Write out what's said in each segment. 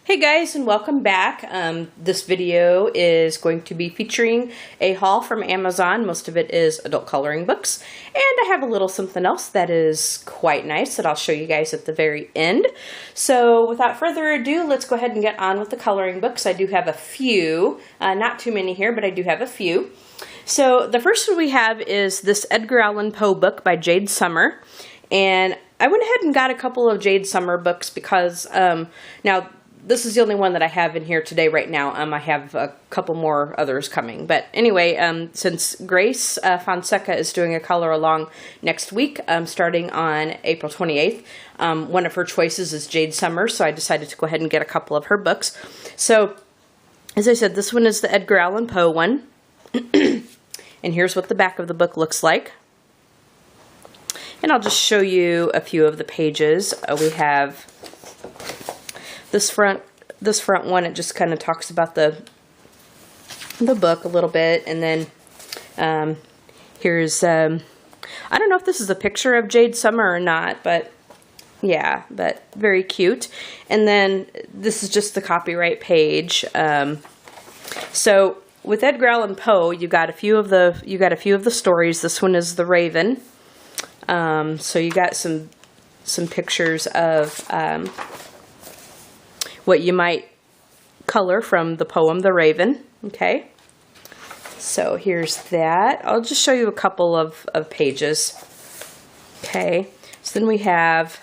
Hey guys, and welcome back. This video is going to be featuring a haul from Amazon. Most of it is adult coloring books, and I have a little something else that is quite nice that I'll show you guys at the very end. So without further ado, let's go ahead and get on with the coloring books. I do have a few, not too many here, but I do have a few. So the first one we have is this Edgar Allan Poe book by Jade Summer, and I went ahead and got a couple of Jade Summer books because now this is the only one that I have in here today right now. I have a couple more others coming. But anyway, since Grace Fonseca is doing a color along next week, starting on April 28th, one of her choices is Jade Summer, so I decided to go ahead and get a couple of her books. So, as I said, this one is the Edgar Allan Poe one. And here's what the back of the book looks like. And I'll just show you a few of the pages. We have this front one. It just kind of talks about the book a little bit, and then here's I don't know if this is a picture of Jade Summer or not, but yeah, but very cute. And then this is just the copyright page. So with Edgar Allan Poe, you got a few of the stories. This one is the Ravynne. So you got some pictures of what you might color from the poem The Ravynne. Okay, so here's that. I'll just show you a couple of pages. Okay, so then we have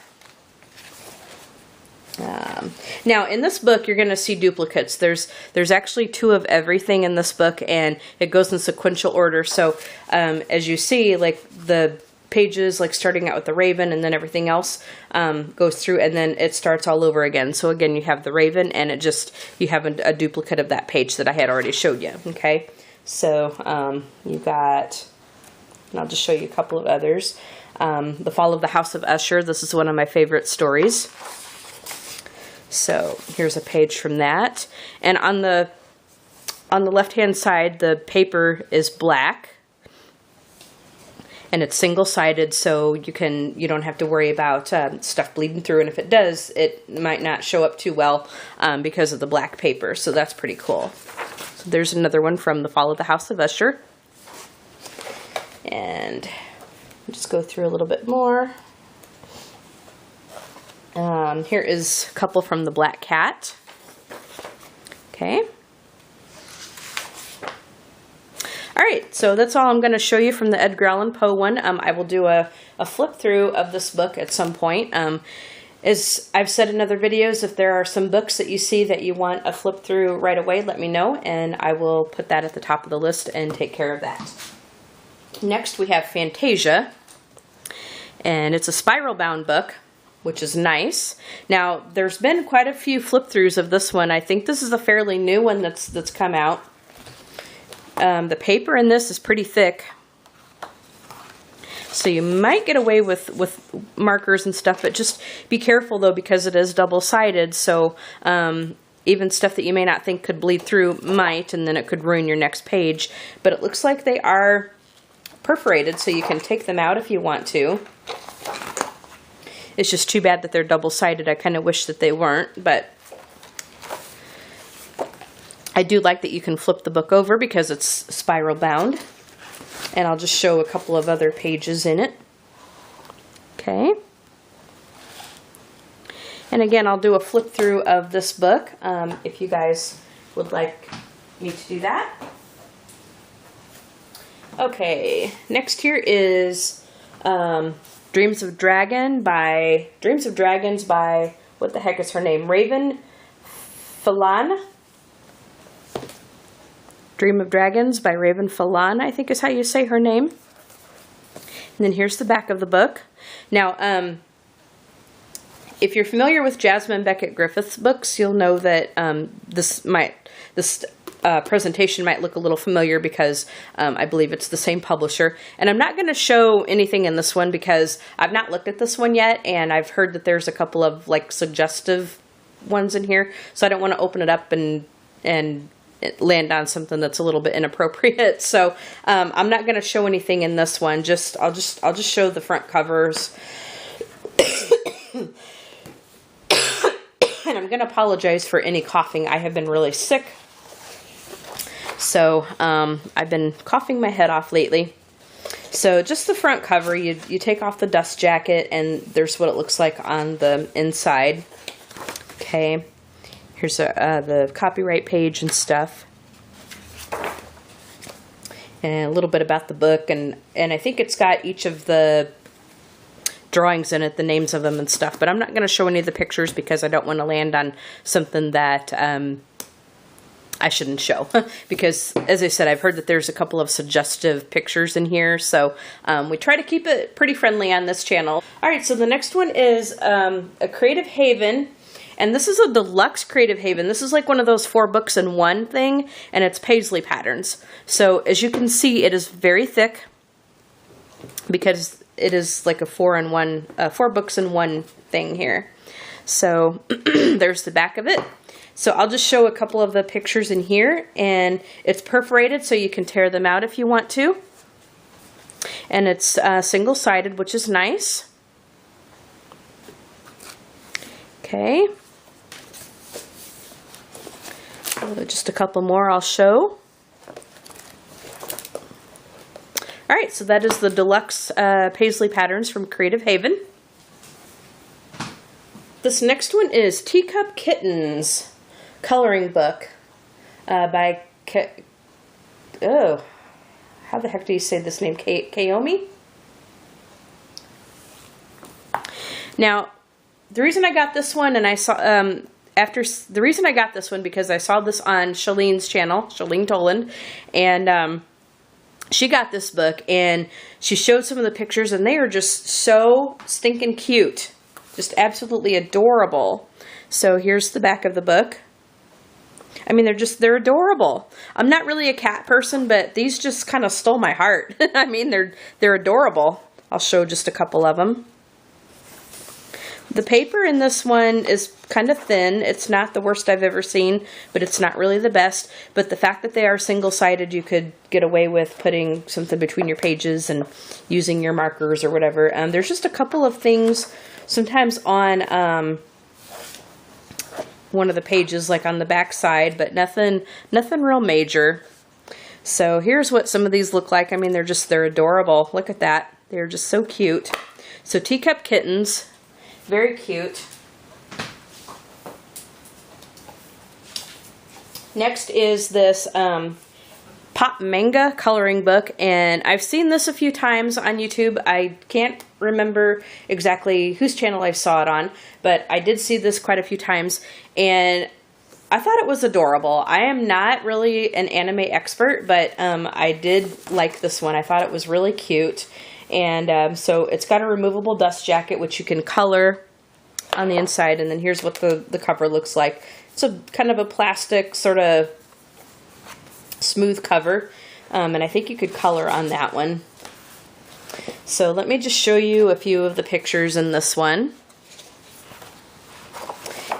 now in this book you're going to see duplicates. There's actually two of everything in this book, and it goes in sequential order. So as you see, like the pages, like starting out with the Ravynne, and then everything else goes through, and then it starts all over again. So again, you have the Ravynne, and you have a duplicate of that page that I had already showed you. Okay, so you got, and I'll just show you a couple of others. The Fall of the House of Usher. This is one of my favorite stories. So here's a page from that, and on the left-hand side, the paper is black. And it's single-sided, so you don't have to worry about stuff bleeding through. And if it does, it might not show up too well because of the black paper. So that's pretty cool. So there's another one from The Fall of the House of Usher. And I'll just go through a little bit more. Here is a couple from The Black Cat. Okay. Alright, so that's all I'm going to show you from the Edgar Allan Poe one. I will do a flip through of this book at some point. As I've said in other videos, if there are some books that you see that you want a flip through right away, let me know, and I will put that at the top of the list and take care of that. Next we have Fantasia, and it's a spiral bound book, which is nice. Now, there's been quite a few flip throughs of this one. I think this is a fairly new one that's come out. The paper in this is pretty thick, so you might get away with markers and stuff, but just be careful though, because it is double-sided, so even stuff that you may not think could bleed through might, and then it could ruin your next page. But it looks like they are perforated, so you can take them out if you want to. It's just too bad that they're double-sided. I kind of wish that they weren't, but I do like that you can flip the book over because it's spiral bound. And I'll just show a couple of other pages in it. Okay. And again, I'll do a flip through of this book if you guys would like me to do that. Okay, next here is Dreams of Dragons by, what the heck is her name? Phelan? Dream of Dragons by Ravynne Phelan, I think is how you say her name. And then here's the back of the book. Now, if you're familiar with Jasmine Beckett Griffith's books, you'll know that this presentation might look a little familiar because I believe it's the same publisher. And I'm not going to show anything in this one because I've not looked at this one yet, and I've heard that there's a couple of like suggestive ones in here, so I don't want to open it up and land on something that's a little bit inappropriate. So I'm not going to show anything in this one. I'll just show the front covers. And I'm going to apologize for any coughing. I have been really sick. So I've been coughing my head off lately. So just the front cover, you take off the dust jacket, and there's what it looks like on the inside. Okay, here's the copyright page and stuff. And a little bit about the book, and I think it's got each of the drawings in it, the names of them and stuff, but I'm not going to show any of the pictures because I don't want to land on something that I shouldn't show. Because, as I said, I've heard that there's a couple of suggestive pictures in here, so we try to keep it pretty friendly on this channel. Alright, so the next one is a Creative Haven, and this is a deluxe Creative Haven. This is like one of those 4 books in one thing, and it's Paisley Patterns. So, as you can see, it is very thick, because it is like a 4 books in one thing here. So there's the back of it. So I'll just show a couple of the pictures in here, and it's perforated so you can tear them out if you want to. And it's single-sided, which is nice. Okay. Just a couple more I'll show. Alright, so that is the Deluxe Paisley Patterns from Creative Haven. This next one is Teacup Kittens coloring book by how the heck do you say this name? Kaomi? Now, the reason I got this one, and I saw the reason I got this one because I saw this on Shalene's channel, Shalene Toland, and she got this book, and she showed some of the pictures, and they are just so stinking cute. Just absolutely adorable. So here's the back of the book. I mean, they're adorable. I'm not really a cat person, but these just kind of stole my heart. I mean, they're adorable. I'll show just a couple of them. The paper in this one is kind of thin. It's not the worst I've ever seen, but it's not really the best. But the fact that they are single-sided, you could get away with putting something between your pages and using your markers or whatever. There's just a couple of things sometimes on one of the pages, like on the back side, but nothing real major. So here's what some of these look like. I mean, they're adorable. Look at that. They're just so cute. So Teacup Kittens. Very cute. Next is this Pop Manga coloring book, and I've seen this a few times on YouTube. I can't remember exactly whose channel I saw it on, but I did see this quite a few times, and I thought it was adorable. I am not really an anime expert, but I did like this one. I thought it was really cute. And so it's got a removable dust jacket, which you can color on the inside. And then here's what the cover looks like. It's a kind of a plastic sort of smooth cover. And I think you could color on that one. So let me just show you a few of the pictures in this one.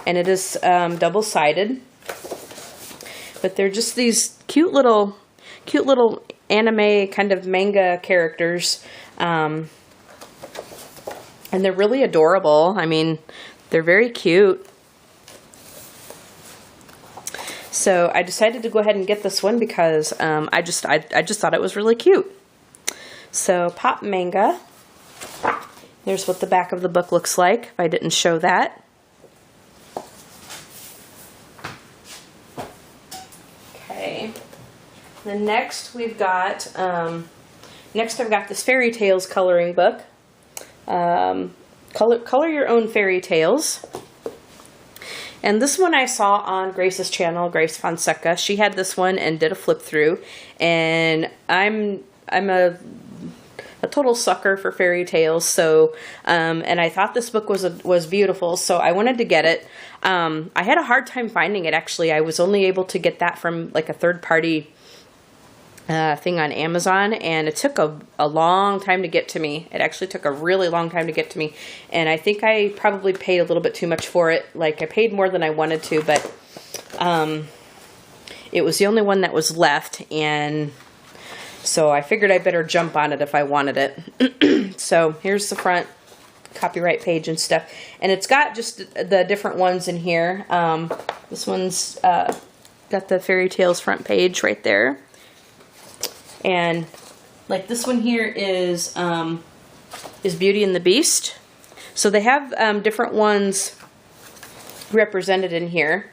And it is double-sided. But they're just these cute little anime kind of manga characters. And they're really adorable. I mean, they're very cute. So I decided to go ahead and get this one because I just thought it was really cute. So Pop Manga. There's what the back of the book looks like, if I didn't show that. Okay. Then next we've got, next I've got this fairy tales coloring book. Color your own fairy tales. And this one I saw on Grace's channel, Grace Fonseca. She had this one and did a flip through. And I'm a total sucker for fairy tales. So, and I thought this book was beautiful, so I wanted to get it. I had a hard time finding it, actually. I was only able to get that from like a third-party thing on Amazon, and it took a long time to get to me. It actually took a really long time to get to me, and I think I probably paid a little bit too much for it. Like, I paid more than I wanted to, but it was the only one that was left, and so I figured I better jump on it if I wanted it. So here's the front copyright page and stuff. And it's got just the different ones in here. This one's got the fairy tales front page right there. And like this one here is Beauty and the Beast. So they have different ones represented in here.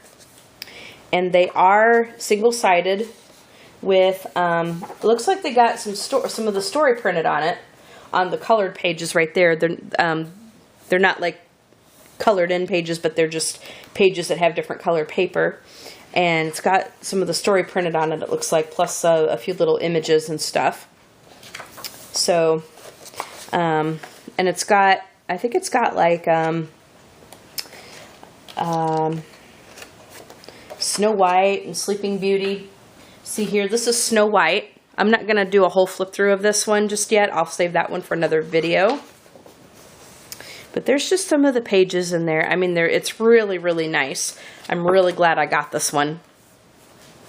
And they are single-sided with, it looks like they got some of the story printed on it, on the colored pages right there. They're not like colored in pages, but they're just pages that have different colored paper. And it's got some of the story printed on it, it looks like, plus a few little images and stuff. So, and it's got, I think it's got like, Snow White and Sleeping Beauty. See here, this is Snow White. I'm not going to do a whole flip through of this one just yet. I'll save that one for another video. But there's just some of the pages in there. I mean, it's really, really nice. I'm really glad I got this one.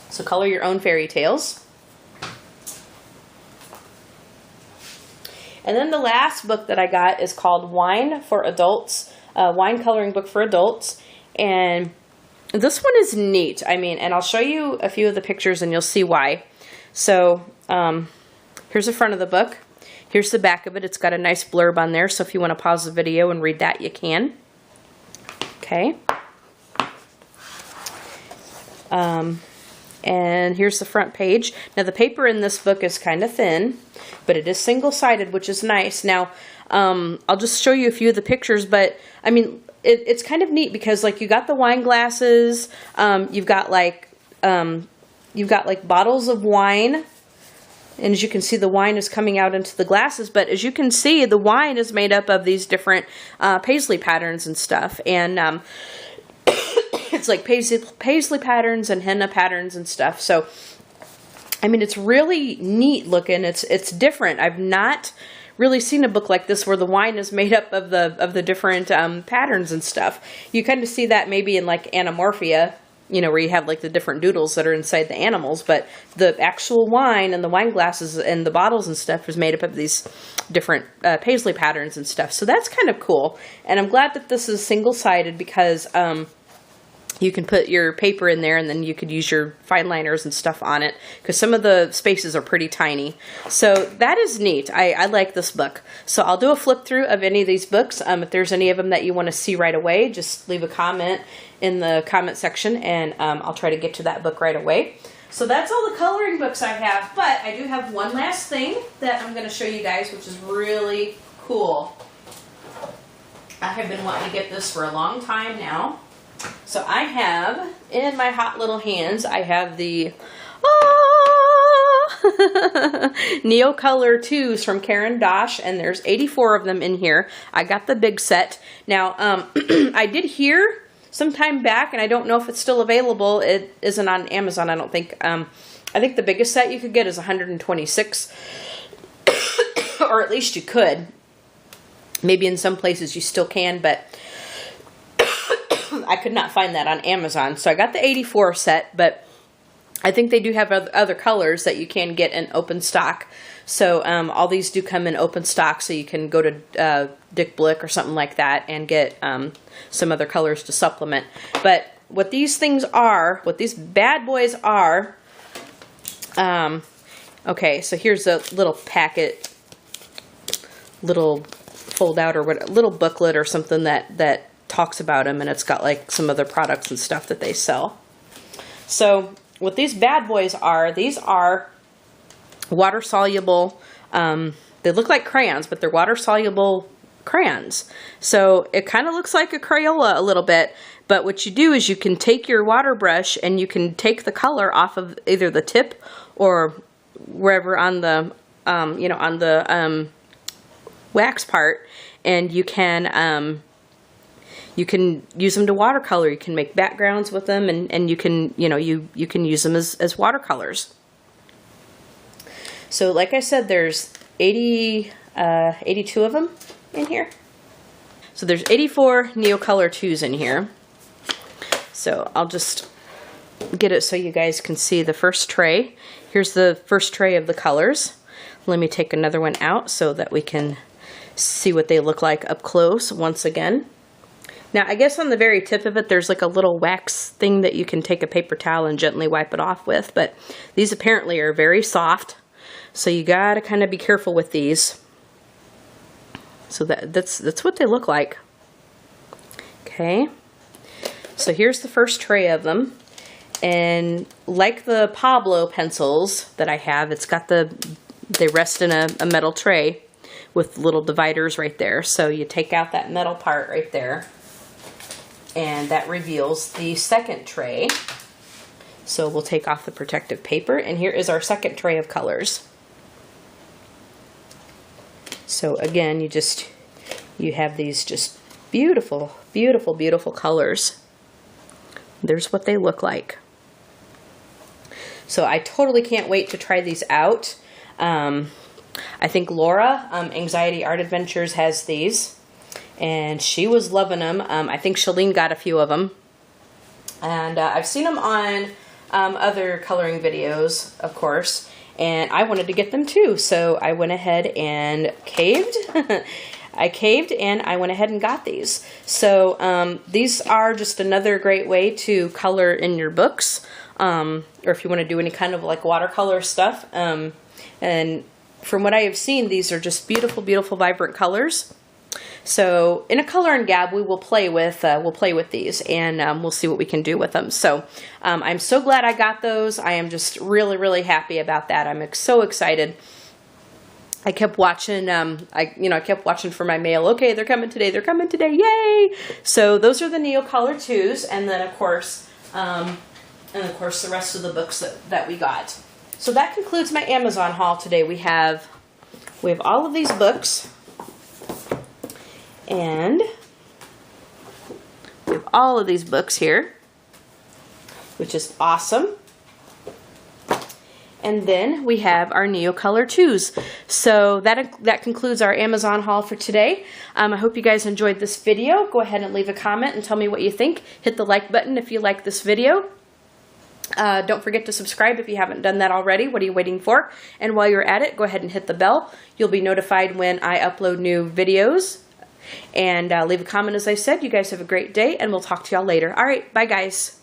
So color your own fairy tales. And then the last book that I got is called Whine for Adults. Whine coloring book for adults. And this one is neat. I mean, and I'll show you a few of the pictures and you'll see why. So, here's the front of the book. Here's the back of it. It's got a nice blurb on there, so if you want to pause the video and read that, you can. Okay. And here's the front page. Now, the paper in this book is kind of thin, but it is single-sided, which is nice. Now, I'll just show you a few of the pictures, but, I mean, it's kind of neat because, like, you got the wine glasses, you've got like bottles of wine, and as you can see, the wine is coming out into the glasses, but as you can see, the wine is made up of these different Paisley patterns and stuff, and it's like Paisley patterns and henna patterns and stuff, so, I mean, it's really neat looking. It's different. I've not really seen a book like this where the wine is made up of the different patterns and stuff. You kind of see that maybe in like Anamorphia, you know, where you have like the different doodles that are inside the animals, but the actual wine and the wine glasses and the bottles and stuff is made up of these different Paisley patterns and stuff. So that's kind of cool. And I'm glad that this is single-sided because you can put your paper in there and then you could use your fine liners and stuff on it because some of the spaces are pretty tiny. So that is neat. I like this book. So I'll do a flip through of any of these books. If there's any of them that you want to see right away, just leave a comment in the comment section and I'll try to get to that book right away. So that's all the coloring books I have, but I do have one last thing that I'm going to show you guys, which is really cool. I have been wanting to get this for a long time now. So I have, in my hot little hands, I have the Neocolor IIs from Caran d'Ache, and there's 84 of them in here. I got the big set. Now, I did hear some time back, and I don't know if it's still available. It isn't on Amazon, I don't think. I think the biggest set you could get is 126, or at least you could. Maybe in some places you still can, but I could not find that on Amazon. So I got the 84 set, but I think they do have other colors that you can get in open stock. So all these do come in open stock, so you can go to Dick Blick or something like that and get some other colors to supplement. But what these things are, what these bad boys are, okay, so here's a little packet, little fold out or what, little booklet or something that talks about them, and it's got like some other products and stuff that they sell. So what these bad boys are, these are water soluble, they look like crayons, but they're water soluble crayons. So it kind of looks like a Crayola a little bit, but what you do is you can take your water brush and you can take the color off of either the tip or wherever on the, you know, on the wax part, and you can use them to watercolor. You can make backgrounds with them, and you can, you know, you can use them as watercolors. So like I said, there's 82 of them in here. So there's 84 Neocolor IIs in here. So I'll just get it so you guys can see the first tray. Here's the first tray of the colors. Let me take another one out so that we can see what they look like up close once again. Now, I guess on the very tip of it, there's like a little wax thing that you can take a paper towel and gently wipe it off with, but these apparently are very soft, so you gotta kind of be careful with these. So that's what they look like. Okay, so here's the first tray of them, and like the Pablo pencils that I have, it's got they rest in a metal tray with little dividers right there. So you take out that metal part right there, and that reveals the second tray. So we'll take off the protective paper, and here is our second tray of colors. So again, you have these just beautiful, beautiful, beautiful colors. There's what they look like. So I totally can't wait to try these out. I think Laura, Anxiety Art Adventures, has these, and she was loving them. I think Shalene got a few of them, and I've seen them on other coloring videos, of course, and I wanted to get them too, so I went ahead and caved. I caved and I went ahead and got these. So these are just another great way to color in your books, or if you want to do any kind of like watercolor stuff. And from what I have seen, these are just beautiful, beautiful, vibrant colors. So in a color and gab, we will play with these, and we'll see what we can do with them. So I'm so glad I got those. I am just really, really happy about that. I'm so excited. I kept watching. I kept watching for my mail. Okay, they're coming today. They're coming today. Yay! So those are the Neocolor IIs, and then of course, the rest of the books that we got. So that concludes my Amazon haul today. We have all of these books, and we have all of these books here, which is awesome. And then we have our Neocolor IIs. So that concludes our Amazon haul for today. I hope you guys enjoyed this video. Go ahead and leave a comment and tell me what you think. Hit the like button if you like this video. Don't forget to subscribe if you haven't done that already. What are you waiting for? And while you're at it, go ahead and hit the bell. You'll be notified when I upload new videos. And leave a comment, as I said. You guys have a great day, and we'll talk to y'all later. All right, bye guys.